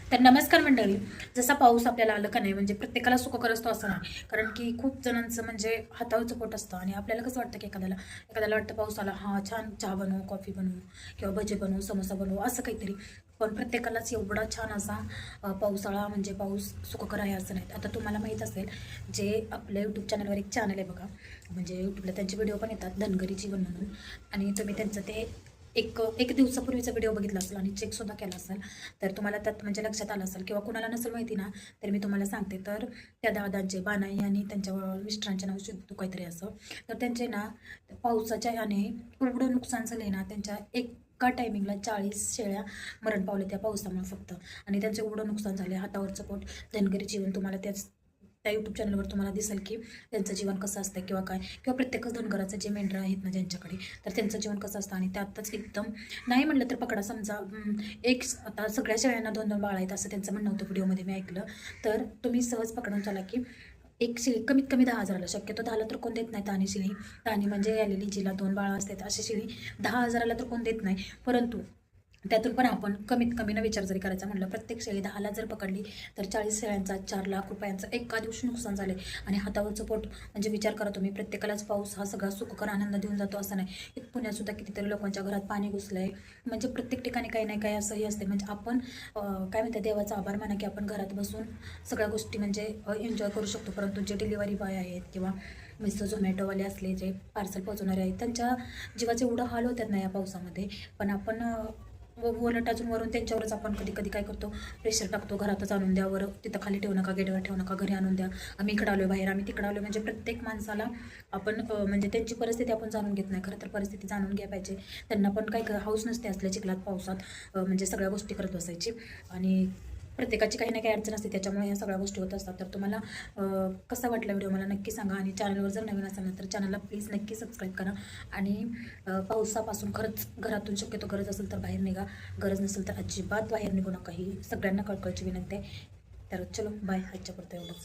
तर नमस्कार मंडळी. जसा पाऊस आपल्याला आलं का नाही, म्हणजे प्रत्येकाला सुखकर असतो असं नाही. कारण की खूप जणांचं म्हणजे हातावरचं पोट असतं आणि आपल्याला कसं वाटतं की एखाद्याला वाटतं पाऊस आला, हां छान चहा बनवू, कॉफी बनवू किंवा भजे बनवू, समोसा बनवू, असं काहीतरी. पण प्रत्येकालाच एवढा छान असा पावसाळा म्हणजे पाऊस सुखकर आहे असं नाही. आता तुम्हाला माहीत असेल, जे आपल्या यूट्यूब चॅनलवर एक चॅनल आहे बघा, म्हणजे यूट्यूबला त्यांचे व्हिडिओ पण येतात, धनगरी जीवन म्हणून. आणि तुम्ही त्यांचं ते एक एक दिवसापूर्वीचा व्हिडिओ बघितला असेल आणि चेकसुद्धा केला असेल, तर तुम्हाला त्यात म्हणजे लक्षात आलं असेल, किंवा कुणाला नसेल माहिती ना, तर मी तुम्हाला सांगते. तर त्या दादांचे बानाई आणि त्यांच्या मिस्टरांचे नाव सिद्धू काहीतरी असं. तर त्यांचे ना पावसाच्या याने एवढं नुकसान झाले ना, त्यांच्या एका टायमिंगला 40 शेळ्या मरण पावले त्या पावसामुळे फक्त. आणि त्यांचं एवढं नुकसान झाले, हातावरचं पोट. धनगरी जीवन तुम्हाला त्या यूट्यूब चॅनलवर तुम्हाला दिसेल की त्यांचं जीवन कसं असतं किंवा काय, किंवा प्रत्येकच धनगराचं जे मेंढरं आहेत ना ज्यांच्याकडे, तर त्यांचं जीवन कसं असतं. आणि त्यातच एकदम नाही म्हणलं तर पकडा, समजा आता सगळ्या शेळ्यांना 2-2 बाळ आहेत असं त्यांचं म्हणणं होतं, व्हिडिओमध्ये मी ऐकलं. तर तुम्ही सहज पकडून चला की एक शेळी कमीत कमी 10,000ला, शक्यतो 10ला तर कोण देत नाही. ताणी शेळी, ताणी म्हणजे आलेली जिला 2 बाळं असतात अशी शेळी 10,000ला तर कोण देत नाही. परंतु त्यातून पण आपण कमीत कमी न विचार जरी करायचा म्हटलं, प्रत्येक शेळी 10ला जर पकडली तर 40 शेळ्यांचा 4 लाख रुपयांचं एका दिवशी नुकसान झाले. आणि हातावरचं पोट म्हणजे विचार करा तुम्ही, प्रत्येकालाच पाऊस हा सगळा सुखकर आनंद देऊन जातो असं नाही. एक पुण्यातसुद्धा कितीतरी लोकांच्या घरात पाणी घुसलं आहे. म्हणजे प्रत्येक ठिकाणी काही नाही काही असंही असते. म्हणजे आपण काय म्हणतात, देवाचा आभार माना की आपण घरात बसून सगळ्या गोष्टी म्हणजे एन्जॉय करू शकतो. परंतु जे डिलिव्हरी बॉय आहेत किंवा मिस्टर झोमॅटोवाले असले, जे पार्सल पोहोचवणारे आहेत, त्यांच्या जीवाचे एवढं हाल होतात ना या पावसामध्ये. पण आपण उलट अजून वरून त्यांच्यावरच आपण कधी कधी काय करतो, प्रेशर टाकतो, घरातच आणून द्या, वर तिथं खाली ठेवू नका, गेटवर ठेवू नका, घरी आणून द्या, आम्ही इकडं आलो बाहेर, आम्ही तिकडं आलो. म्हणजे प्रत्येक माणसाला आपण म्हणजे त्यांची परिस्थिती आपण जाणून घेत नाही. खरं तर परिस्थिती जाणून घ्या पाहिजे. त्यांना पण काही हाऊस नसते असल्या चिखलात पावसात म्हणजे सगळ्या गोष्टी करत बसायची. आणि प्रत्येकाची काही ना काही अडचण असते, त्याच्यामुळे ह्या सगळ्या गोष्टी होत असतात. तर तुम्हाला कसा वाटला व्हिडिओ मला नक्की सांगा. आणि चॅनलवर जर नवीन असाल ना, तर चॅनलला प्लीज नक्की सबस्क्राईब करा. आणि पावसापासून खरंच घरातून शक्यतो गरज असेल तर बाहेर निघा, गरज नसेल तर अजिबात बाहेर निघू नका, ही सगळ्यांना कळकळीची विनंती आहे. तर चलो बाय, आजच्यापुरतं एवढंच.